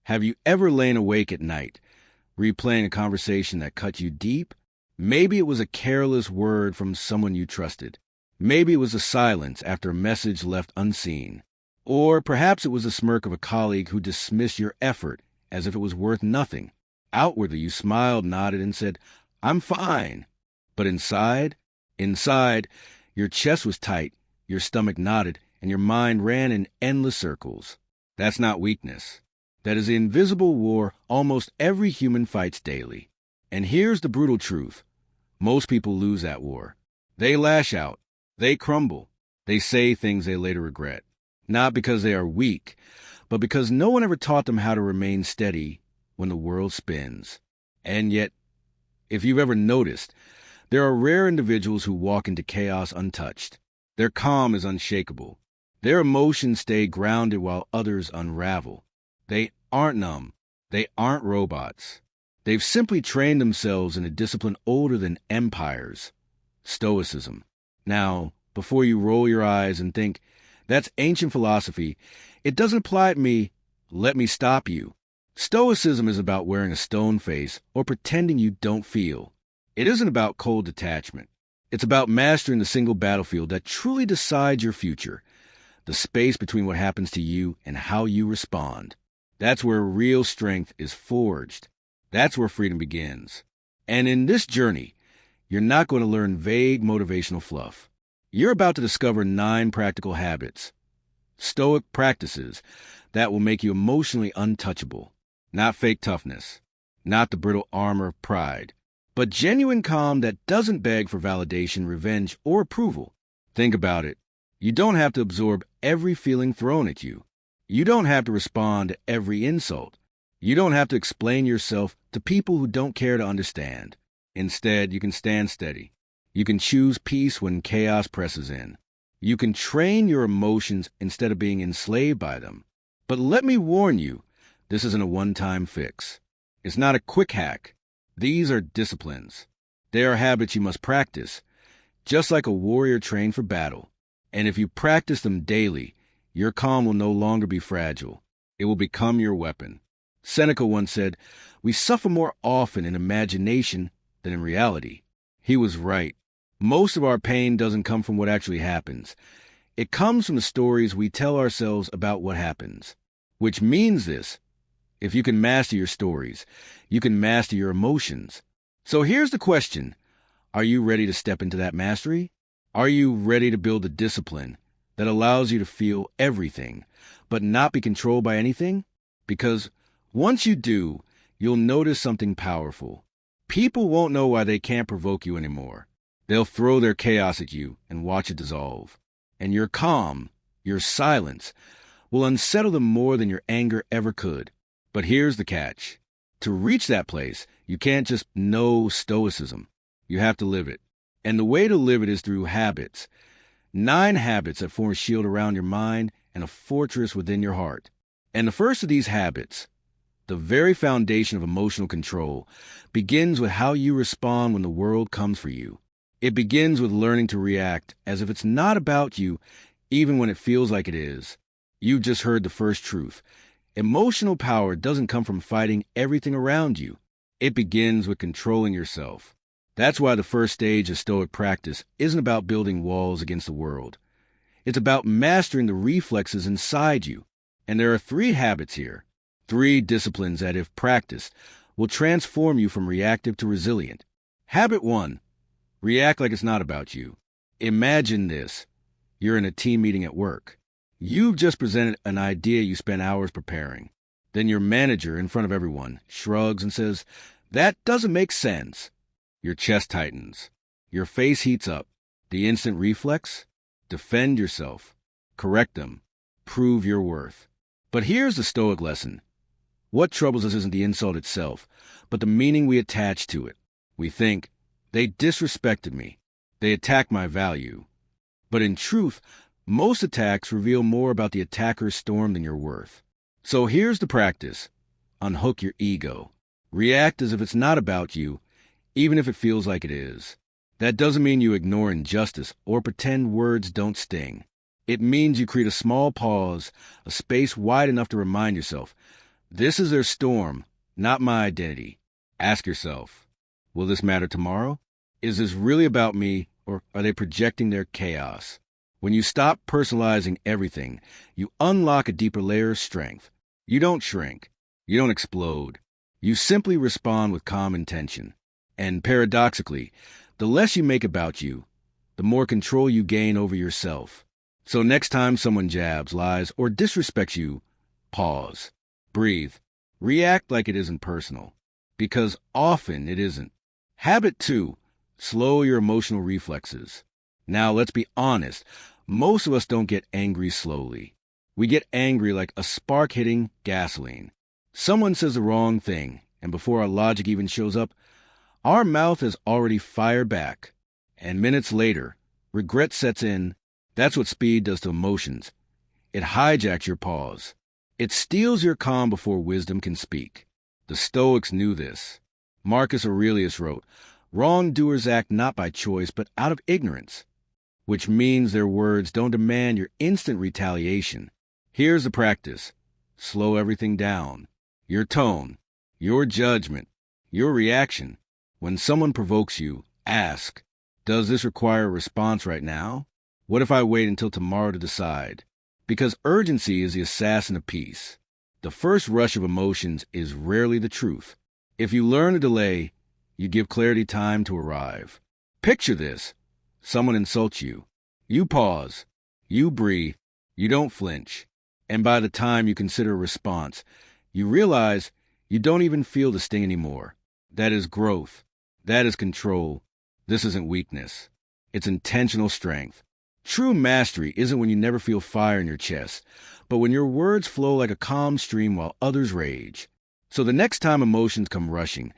Have you ever lain awake at night, replaying a conversation that cut you deep? Maybe it was a careless word from someone you trusted. Maybe it was a silence after a message left unseen. Or perhaps it was the smirk of a colleague who dismissed your effort as if it was worth nothing. Outwardly, you smiled, nodded, and said, "I'm fine." But inside, your chest was tight, your stomach knotted, and your mind ran in endless circles. That's not weakness. That is the invisible war almost every human fights daily. And here's the brutal truth. Most people lose that war. They lash out. They crumble. They say things they later regret. Not because they are weak, but because no one ever taught them how to remain steady when the world spins. And yet, if you've ever noticed, there are rare individuals who walk into chaos untouched. Their calm is unshakable. Their emotions stay grounded while others unravel. They aren't numb. They aren't robots. They've simply trained themselves in a discipline older than empires, Stoicism. Now, before you roll your eyes and think, that's ancient philosophy, it doesn't apply to me, let me stop you. Stoicism is about wearing a stone face or pretending you don't feel. It isn't about cold detachment. It's about mastering the single battlefield that truly decides your future, the space between what happens to you and how you respond. That's where real strength is forged. That's where freedom begins. And in this journey, you're not going to learn vague motivational fluff. You're about to discover 9 practical habits, Stoic practices that will make you emotionally untouchable. Not fake toughness, not the brittle armor of pride, but genuine calm that doesn't beg for validation, revenge, or approval. Think about it. You don't have to absorb every feeling thrown at you. You don't have to respond to every insult. You don't have to explain yourself to people who don't care to understand. Instead, you can stand steady. You can choose peace when chaos presses in. You can train your emotions instead of being enslaved by them. But let me warn you, this isn't a one-time fix. It's not a quick hack. These are disciplines. They are habits you must practice, just like a warrior trained for battle. And if you practice them daily, your calm will no longer be fragile. It will become your weapon. Seneca once said, "We suffer more often in imagination than in reality." He was right. Most of our pain doesn't come from what actually happens. It comes from the stories we tell ourselves about what happens. Which means this: if you can master your stories, you can master your emotions. So here's the question. Are you ready to step into that mastery? Are you ready to build a discipline that allows you to feel everything, but not be controlled by anything? Because once you do, you'll notice something powerful. People won't know why they can't provoke you anymore. They'll throw their chaos at you and watch it dissolve. And your calm, your silence, will unsettle them more than your anger ever could. But here's the catch. To reach that place, you can't just know Stoicism. You have to live it. And the way to live it is through habits. 9 habits that form a shield around your mind and a fortress within your heart. And the first of these habits, the very foundation of emotional control, begins with how you respond when the world comes for you. It begins with learning to react as if it's not about you, even when it feels like it is. You've just heard the first truth. Emotional power doesn't come from fighting everything around you. It begins with controlling yourself. That's why the first stage of Stoic practice isn't about building walls against the world. It's about mastering the reflexes inside you. And there are 3 habits here. 3 disciplines that, if practiced, will transform you from reactive to resilient. Habit 1. React like it's not about you. Imagine this. You're in a team meeting at work. You've just presented an idea you spent hours preparing. Then your manager, in front of everyone, shrugs and says, "That doesn't make sense." Your chest tightens. Your face heats up. The instant reflex? Defend yourself. Correct them. Prove your worth. But here's the Stoic lesson. What troubles us isn't the insult itself, but the meaning we attach to it. We think, they disrespected me. They attacked my value. But in truth, most attacks reveal more about the attacker's storm than your worth. So here's the practice. Unhook your ego. React as if it's not about you, even if it feels like it is. That doesn't mean you ignore injustice or pretend words don't sting. It means you create a small pause, a space wide enough to remind yourself, This is their storm, not my identity. Ask yourself, will this matter tomorrow? Is this really about me, or are they projecting their chaos? When you stop personalizing everything, you unlock a deeper layer of strength. You don't shrink. You don't explode. You simply respond with calm intention. And paradoxically, the less you make about you, the more control you gain over yourself. So next time someone jabs, lies, or disrespects you, pause, breathe, react like it isn't personal. Because often it isn't. Habit 2, slow your emotional reflexes. Now let's be honest, most of us don't get angry slowly. We get angry like a spark hitting gasoline. Someone says the wrong thing, and before our logic even shows up, our mouth has already fired back. And minutes later, regret sets in. That's what speed does to emotions. It hijacks your pause. It steals your calm before wisdom can speak. The Stoics knew this. Marcus Aurelius wrote, "Wrongdoers act not by choice, but out of ignorance," which means their words don't demand your instant retaliation. Here's the practice. Slow everything down. Your tone, your judgment, your reaction. When someone provokes you, ask, does this require a response right now? What if I wait until tomorrow to decide? Because urgency is the assassin of peace. The first rush of emotions is rarely the truth. If you learn to delay, you give clarity time to arrive. Picture this. Someone insults you. You pause. You breathe. You don't flinch. And by the time you consider a response, you realize you don't even feel the sting anymore. That is growth. That is control. This isn't weakness. It's intentional strength. True mastery isn't when you never feel fire in your chest, but when your words flow like a calm stream while others rage. So the next time emotions come rushing,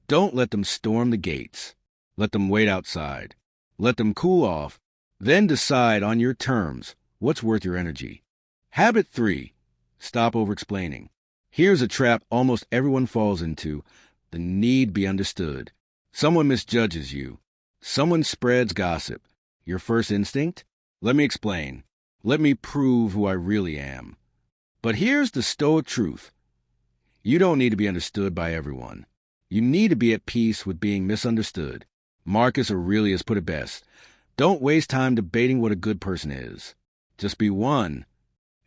don't let them storm the gates. Let them wait outside. Let them cool off. Then decide on your terms what's worth your energy. Habit 3, stop over-explaining. Here's a trap almost everyone falls into, the need to be understood. Someone misjudges you. Someone spreads gossip. Your first instinct? Let me explain. Let me prove who I really am. But here's the Stoic truth. You don't need to be understood by everyone. You need to be at peace with being misunderstood. Marcus Aurelius put it best. Don't waste time debating what a good person is. Just be one.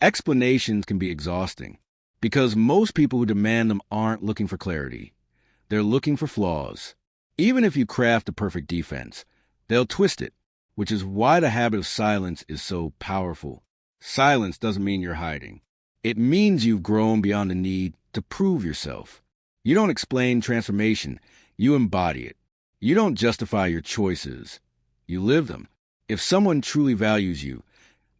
Explanations can be exhausting, because most people who demand them aren't looking for clarity. They're looking for flaws. Even if you craft a perfect defense, they'll twist it, which is why the habit of silence is so powerful. Silence doesn't mean you're hiding. It means you've grown beyond the need to prove yourself. You don't explain transformation, you embody it. You don't justify your choices, you live them. If someone truly values you,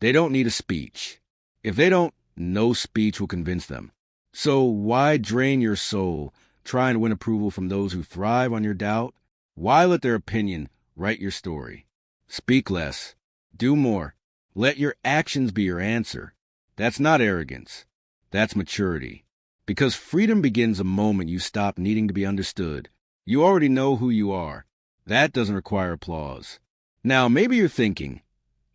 they don't need a speech. If they don't, no speech will convince them. So why drain your soul trying to win approval from those who thrive on your doubt? Why let their opinion write your story? Speak less. Do more. Let your actions be your answer. That's not arrogance. That's maturity. Because freedom begins the moment you stop needing to be understood. You already know who you are. That doesn't require applause. Now, maybe you're thinking,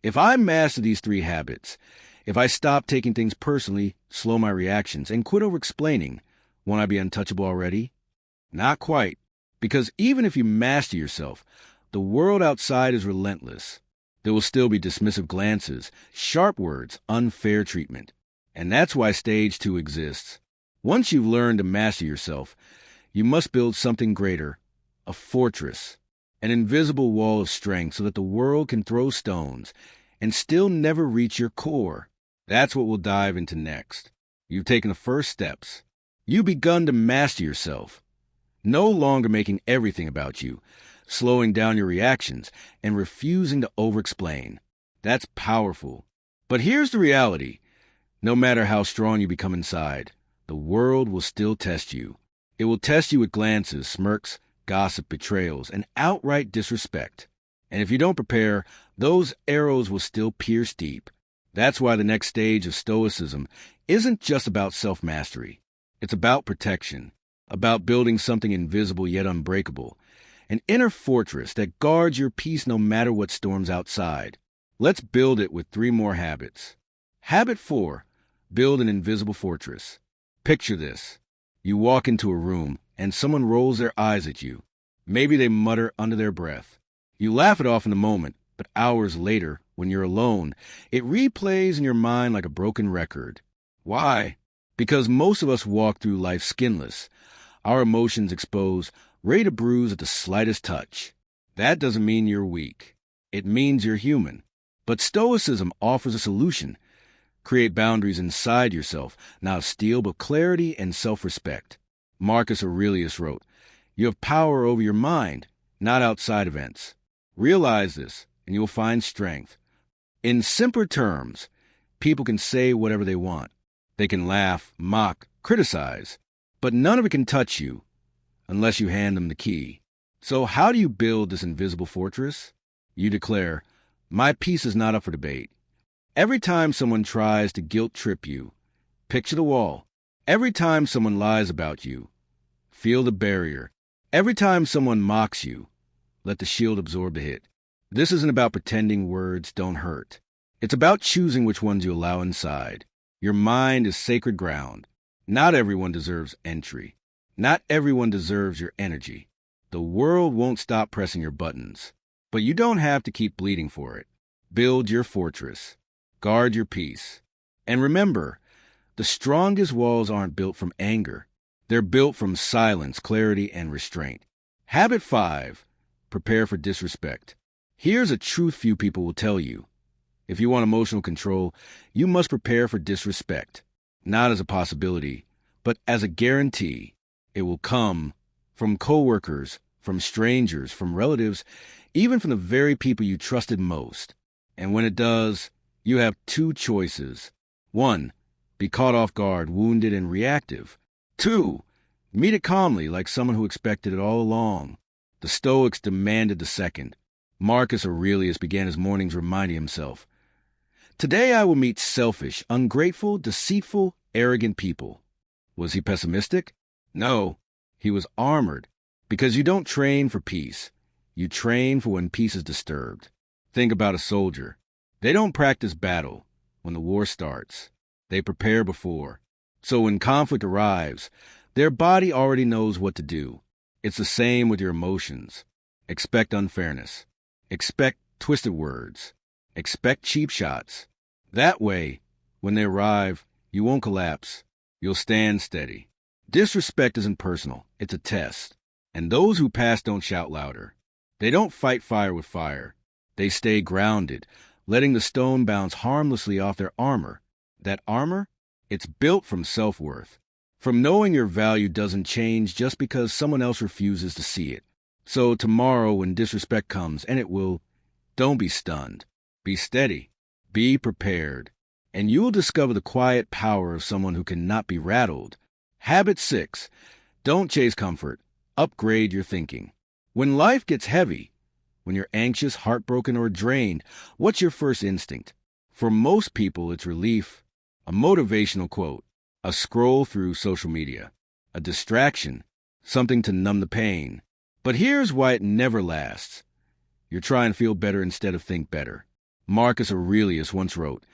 if I master these 3 habits, if I stop taking things personally, slow my reactions, and quit over-explaining, won't I be untouchable already? Not quite. Because even if you master yourself, the world outside is relentless. There will still be dismissive glances, sharp words, unfair treatment. And that's why stage 2 exists. Once you've learned to master yourself, you must build something greater, a fortress, an invisible wall of strength so that the world can throw stones and still never reach your core. That's what we'll dive into next. You've taken the first steps. You've begun to master yourself. No longer making everything about you, slowing down your reactions, and refusing to over-explain. That's powerful. But here's the reality. No matter how strong you become inside, the world will still test you. It will test you with glances, smirks, gossip, betrayals, and outright disrespect. And if you don't prepare, those arrows will still pierce deep. That's why the next stage of Stoicism isn't just about self-mastery. It's about protection, about building something invisible yet unbreakable, an inner fortress that guards your peace no matter what storms outside. Let's build it with 3 more habits. Habit 4, build an invisible fortress. Picture this. You walk into a room and someone rolls their eyes at you. Maybe they mutter under their breath. You laugh it off in the moment, but hours later, when you're alone, it replays in your mind like a broken record. Why? Because most of us walk through life skinless. Our emotions exposed, ready to bruise at the slightest touch. That doesn't mean you're weak. It means you're human. But Stoicism offers a solution. Create boundaries inside yourself, not of steel, but clarity and self-respect. Marcus Aurelius wrote, "You have power over your mind, not outside events. Realize this, and you'll find strength." In simpler terms, people can say whatever they want. They can laugh, mock, criticize, but none of it can touch you unless you hand them the key. So how do you build this invisible fortress? You declare, "My peace is not up for debate." Every time someone tries to guilt-trip you, picture the wall. Every time someone lies about you, feel the barrier. Every time someone mocks you, let the shield absorb the hit. This isn't about pretending words don't hurt. It's about choosing which ones you allow inside. Your mind is sacred ground. Not everyone deserves entry. Not everyone deserves your energy. The world won't stop pressing your buttons. But you don't have to keep bleeding for it. Build your fortress. Guard your peace. And remember, the strongest walls aren't built from anger. They're built from silence, clarity, and restraint. Habit 5. Prepare for disrespect. Here's a truth few people will tell you. If you want emotional control, you must prepare for disrespect. Not as a possibility, but as a guarantee. It will come from coworkers, from strangers, from relatives, even from the very people you trusted most. And when it does, you have two choices. 1. Be caught off guard, wounded, and reactive. 2. Meet it calmly, like someone who expected it all along. The Stoics demanded the second. Marcus Aurelius began his mornings reminding himself, "Today I will meet selfish, ungrateful, deceitful, arrogant people." Was he pessimistic? No, he was armored. Because you don't train for peace. You train for when peace is disturbed. Think about a soldier. They don't practice battle when the war starts. They prepare before. So when conflict arrives, their body already knows what to do. It's the same with your emotions. Expect unfairness. Expect twisted words. Expect cheap shots. That way, when they arrive, you won't collapse. You'll stand steady. Disrespect isn't personal. It's a test. And those who pass don't shout louder. They don't fight fire with fire. They stay grounded, letting the stone bounce harmlessly off their armor. That armor? It's built from self-worth. From knowing your value doesn't change just because someone else refuses to see it. So tomorrow when disrespect comes, and it will, don't be stunned. Be steady. Be prepared. And you will discover the quiet power of someone who cannot be rattled. Habit 6. Don't chase comfort. Upgrade your thinking. When life gets heavy, when you're anxious, heartbroken, or drained, what's your first instinct? For most people, it's relief, a motivational quote, a scroll through social media, a distraction, something to numb the pain. But here's why it never lasts. You're trying to feel better instead of think better. Marcus Aurelius once wrote,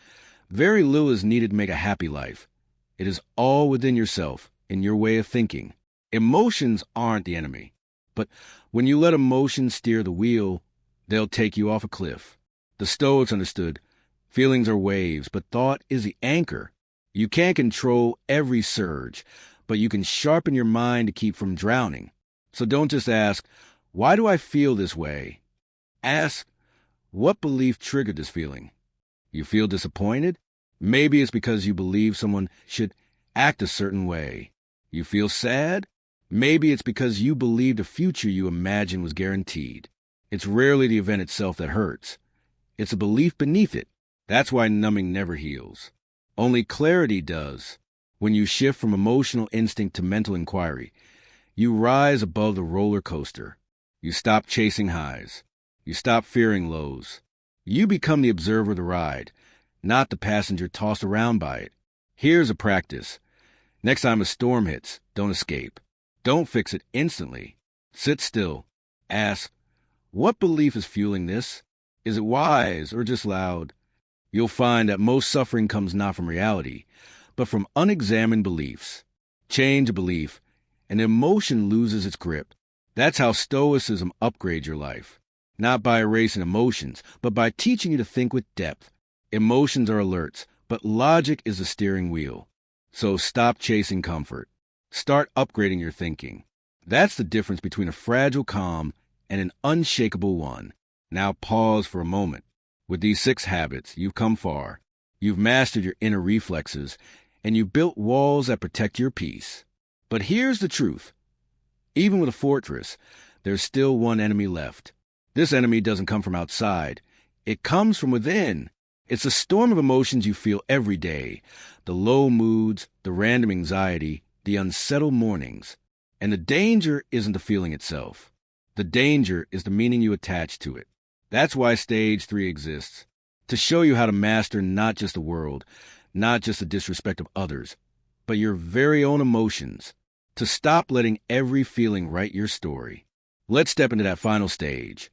"Very little is needed to make a happy life. It is all within yourself, in your way of thinking." Emotions aren't the enemy. But when you let emotions steer the wheel, they'll take you off a cliff. The Stoics understood, feelings are waves, but thought is the anchor. You can't control every surge, but you can sharpen your mind to keep from drowning. So don't just ask, "Why do I feel this way?" Ask, "What belief triggered this feeling?" You feel disappointed? Maybe it's because you believe someone should act a certain way. You feel sad? Maybe it's because you believed a future you imagined was guaranteed. It's rarely the event itself that hurts. It's a belief beneath it. That's why numbing never heals. Only clarity does. When you shift from emotional instinct to mental inquiry, you rise above the roller coaster. You stop chasing highs. You stop fearing lows. You become the observer of the ride, not the passenger tossed around by it. Here's a practice. Next time a storm hits, don't escape. Don't fix it instantly. Sit still. Ask, what belief is fueling this? Is it wise or just loud? You'll find that most suffering comes not from reality, but from unexamined beliefs. Change a belief, and emotion loses its grip. That's how Stoicism upgrades your life. Not by erasing emotions, but by teaching you to think with depth. Emotions are alerts, but logic is the steering wheel. So stop chasing comfort. Start upgrading your thinking. That's the difference between a fragile calm and an unshakable one. Now pause for a moment. With these 6 habits, you've come far. You've mastered your inner reflexes, and you've built walls that protect your peace. But here's the truth. Even with a fortress, there's still one enemy left. This enemy doesn't come from outside. It comes from within. It's a storm of emotions you feel every day. The low moods, the random anxiety, the unsettled mornings. And the danger isn't the feeling itself. The danger is the meaning you attach to it. That's why Stage 3 exists. To show you how to master not just the world, not just the disrespect of others, but your very own emotions. To stop letting every feeling write your story. Let's step into that final stage,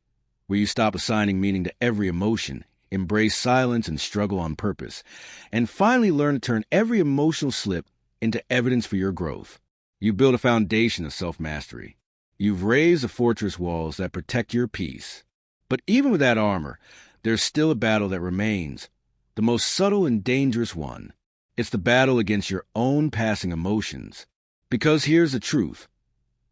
where you stop assigning meaning to every emotion, embrace silence and struggle on purpose, and finally learn to turn every emotional slip into evidence for your growth. You build a foundation of self-mastery. You've raised the fortress walls that protect your peace. But even with that armor, there's still a battle that remains, the most subtle and dangerous one. It's the battle against your own passing emotions. Because here's the truth.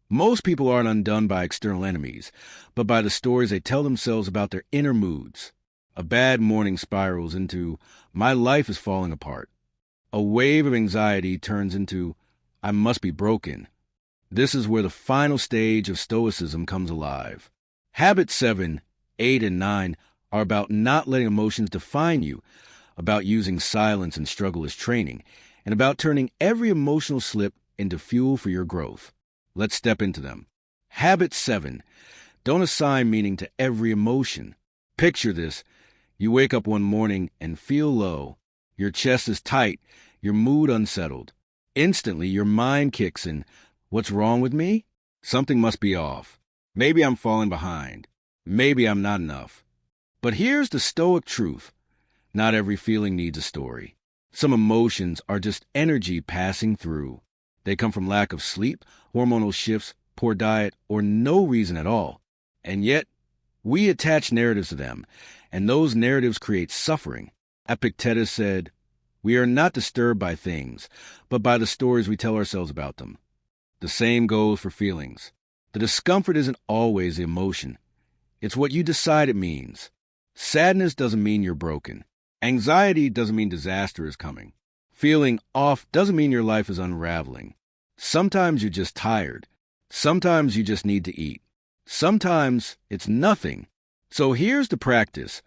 Most people aren't undone by external enemies, but by the stories they tell themselves about their inner moods. A bad morning spirals into, "My life is falling apart." A wave of anxiety turns into, "I must be broken." This is where the final stage of Stoicism comes alive. Habits 7, 8, and 9 are about not letting emotions define you, about using silence and struggle as training, and about turning every emotional slip into fuel for your growth. Let's step into them. Habit 7. Don't assign meaning to every emotion. Picture this. You wake up one morning and feel low. Your chest is tight, your mood unsettled. Instantly, your mind kicks in. What's wrong with me? Something must be off. Maybe I'm falling behind. Maybe I'm not enough. But here's the Stoic truth. Not every feeling needs a story. Some emotions are just energy passing through. They come from lack of sleep, hormonal shifts, poor diet, or no reason at all. And yet, we attach narratives to them, and those narratives create suffering. Epictetus said, "We are not disturbed by things, but by the stories we tell ourselves about them." The same goes for feelings. The discomfort isn't always the emotion. It's what you decide it means. Sadness doesn't mean you're broken. Anxiety doesn't mean disaster is coming. Feeling off doesn't mean your life is unraveling. Sometimes you're just tired. Sometimes you just need to eat. Sometimes it's nothing. So here's the practice.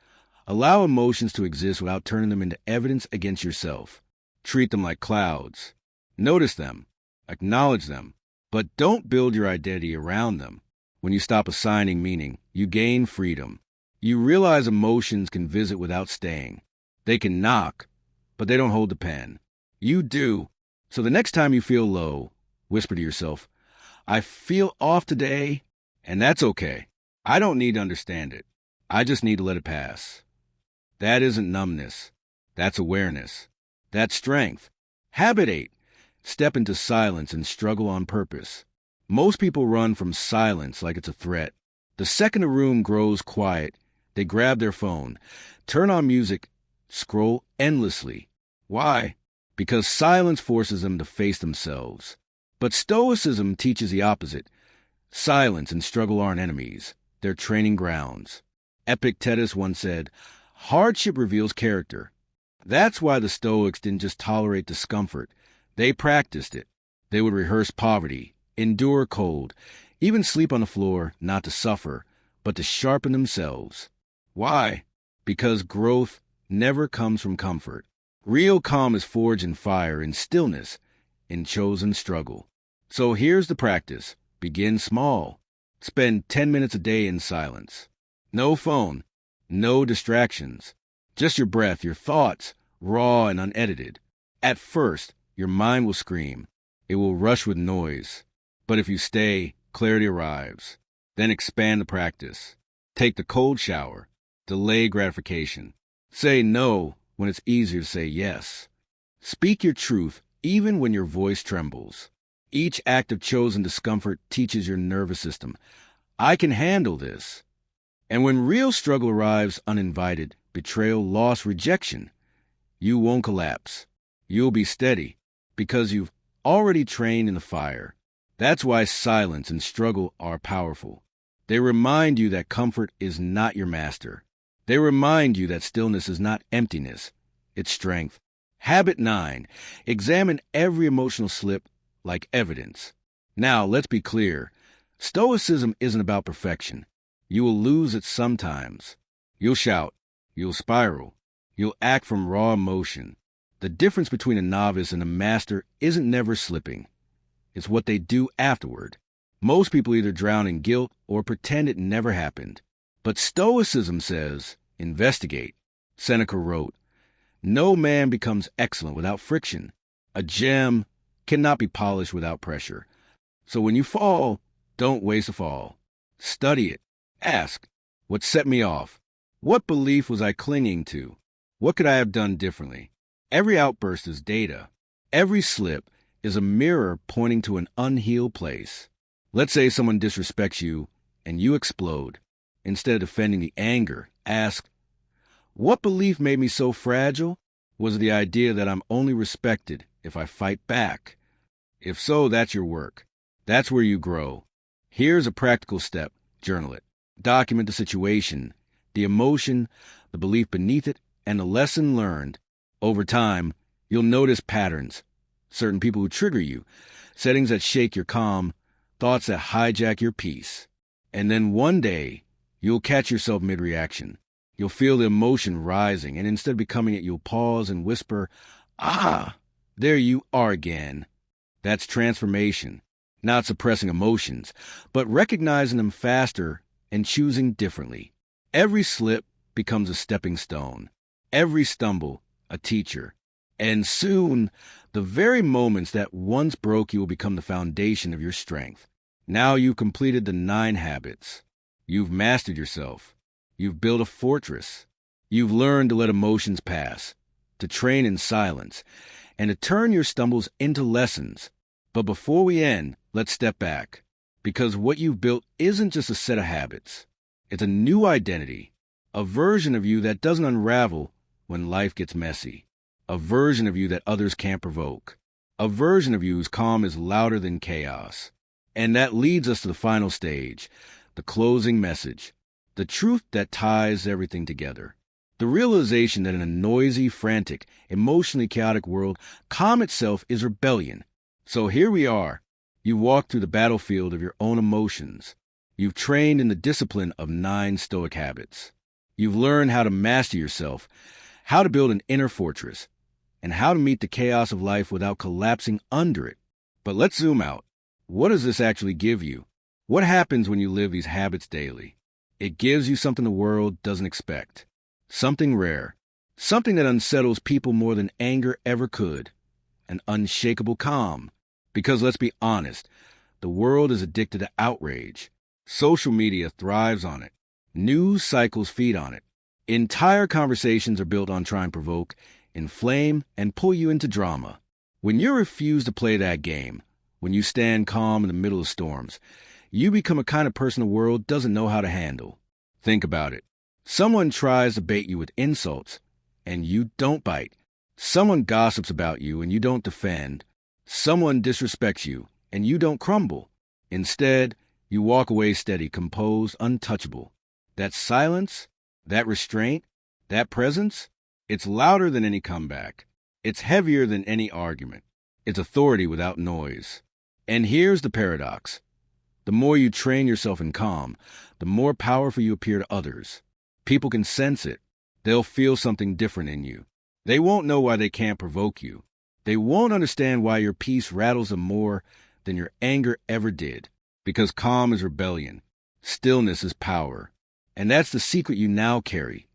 Allow emotions to exist without turning them into evidence against yourself. Treat them like clouds. Notice them. Acknowledge them. But don't build your identity around them. When you stop assigning meaning, you gain freedom. You realize emotions can visit without staying. They can knock, but they don't hold the pen. You do. So the next time you feel low, whisper to yourself, "I feel off today," and that's okay. I don't need to understand it. I just need to let it pass. That isn't numbness. That's awareness. That's strength. Habit 8. Step into silence and struggle on purpose. Most people run from silence like it's a threat. The second a room grows quiet, they grab their phone, turn on music, scroll endlessly. Why? Because silence forces them to face themselves. But Stoicism teaches the opposite. Silence and struggle aren't enemies. They're training grounds. Epictetus once said, "Hardship reveals character." That's why the Stoics didn't just tolerate discomfort. They practiced it. They would rehearse poverty, endure cold, even sleep on the floor, not to suffer, but to sharpen themselves. Why? Because growth never comes from comfort. Real calm is forged in fire, in stillness, in chosen struggle. So here's the practice. Begin small. Spend 10 minutes a day in silence. No phone, no distractions. Just your breath, your thoughts, raw and unedited. At first, your mind will scream. It will rush with noise. But if you stay, clarity arrives. Then expand the practice. Take the cold shower. Delay gratification. Say no when it's easier to say yes. Speak your truth even when your voice trembles. Each act of chosen discomfort teaches your nervous system, I can handle this. And when real struggle arrives uninvited, betrayal, loss, rejection, you won't collapse. You'll be steady because you've already trained in the fire. That's why silence and struggle are powerful. They remind you that comfort is not your master. They remind you that stillness is not emptiness, it's strength. Habit 9. Examine every emotional slip like evidence. Now, let's be clear. Stoicism isn't about perfection. You will lose it sometimes. You'll shout. You'll spiral. You'll act from raw emotion. The difference between a novice and a master isn't never slipping. It's what they do afterward. Most people either drown in guilt or pretend it never happened. But Stoicism says, investigate. Seneca wrote, no man becomes excellent without friction. A gem cannot be polished without pressure. So when you fall, don't waste a fall. Study it. Ask, what set me off? What belief was I clinging to? What could I have done differently? Every outburst is data. Every slip is a mirror pointing to an unhealed place. Let's say someone disrespects you and you explode. Instead of defending the anger, ask, what belief made me so fragile? Was it the idea that I'm only respected if I fight back? If so, that's your work. That's where you grow. Here's a practical step. Journal it. Document the situation, the emotion, the belief beneath it, and the lesson learned. Over time, you'll notice patterns. Certain people who trigger you, settings that shake your calm, thoughts that hijack your peace. And then one day, you'll catch yourself mid-reaction. You'll feel the emotion rising, and instead of becoming it, you'll pause and whisper, ah, there you are again. That's transformation. Not suppressing emotions, but recognizing them faster and choosing differently. Every slip becomes a stepping stone. Every stumble, a teacher. And soon, the very moments that once broke you will become the foundation of your strength. Now you've completed the 9 habits. You've mastered yourself. You've built a fortress. You've learned to let emotions pass, to train in silence, and to turn your stumbles into lessons. But before we end, let's step back. Because what you've built isn't just a set of habits. It's a new identity, a version of you that doesn't unravel when life gets messy, a version of you that others can't provoke, a version of you whose calm is louder than chaos. And that leads us to the final stage, the closing message, the truth that ties everything together. The realization that in a noisy, frantic, emotionally chaotic world, calm itself is rebellion. So here we are. You walked through the battlefield of your own emotions. You've trained in the discipline of 9 Stoic habits. You've learned how to master yourself, how to build an inner fortress, and how to meet the chaos of life without collapsing under it. But let's zoom out. What does this actually give you? What happens when you live these habits daily? It gives you something the world doesn't expect. Something rare. Something that unsettles people more than anger ever could. An unshakable calm. Because let's be honest, the world is addicted to outrage. Social media thrives on it. News cycles feed on it. Entire conversations are built on trying to provoke, inflame, and pull you into drama. When you refuse to play that game, when you stand calm in the middle of storms, you become a kind of person the world doesn't know how to handle. Think about it. Someone tries to bait you with insults, and you don't bite. Someone gossips about you, and you don't defend. Someone disrespects you, and you don't crumble. Instead, you walk away steady, composed, untouchable. That silence, that restraint, that presence, it's louder than any comeback. It's heavier than any argument. It's authority without noise. And here's the paradox. The more you train yourself in calm, the more powerful you appear to others. People can sense it. They'll feel something different in you. They won't know why they can't provoke you. They won't understand why your peace rattles them more than your anger ever did. Because calm is rebellion. Stillness is power. And that's the secret you now carry.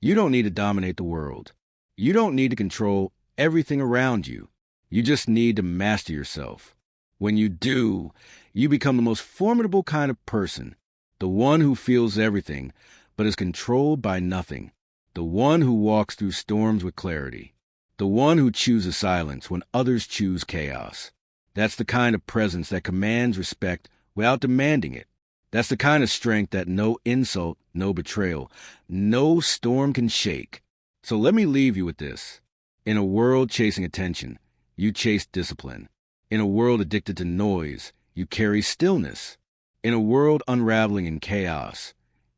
You don't need to dominate the world. You don't need to control everything around you. You just need to master yourself. When you do, you become the most formidable kind of person. The one who feels everything, but is controlled by nothing. The one who walks through storms with clarity. The one who chooses silence when others choose chaos. That's the kind of presence that commands respect without demanding it. That's the kind of strength that no insult, no betrayal, no storm can shake. So let me leave you with this. In a world chasing attention, you chase discipline. In a world addicted to noise, you carry stillness. In a world unraveling in chaos,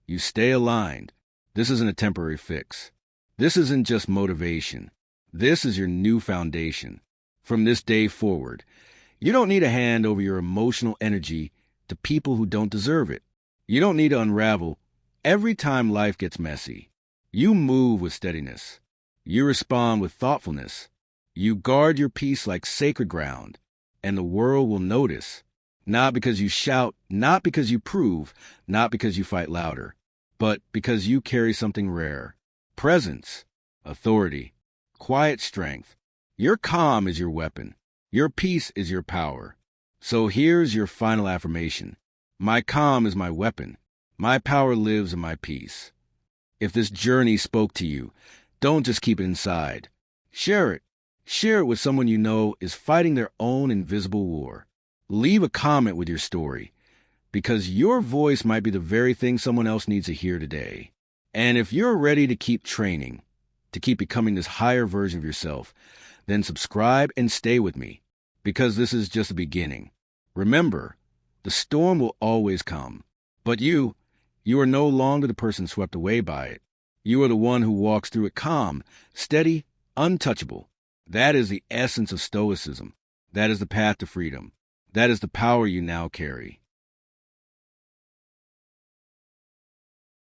you stay aligned. This isn't a temporary fix. This isn't just motivation. This is your new foundation. From this day forward, you don't need to hand over your emotional energy to people who don't deserve it. You don't need to unravel every time life gets messy. You move with steadiness. You respond with thoughtfulness. You guard your peace like sacred ground, and the world will notice. Not because you shout, not because you prove, not because you fight louder, but because you carry something rare. Presence, authority, quiet strength. Your calm is your weapon. Your peace is your power. So here's your final affirmation. My calm is my weapon. My power lives in my peace. If this journey spoke to you, don't just keep it inside. Share it. Share it with someone you know is fighting their own invisible war. Leave a comment with your story, because your voice might be the very thing someone else needs to hear today. And if you're ready to keep training, to keep becoming this higher version of yourself, then subscribe and stay with me, because this is just the beginning. Remember, the storm will always come, but you are no longer the person swept away by it. You are the one who walks through it calm, steady, untouchable. That is the essence of Stoicism. That is the path to freedom. That is the power you now carry.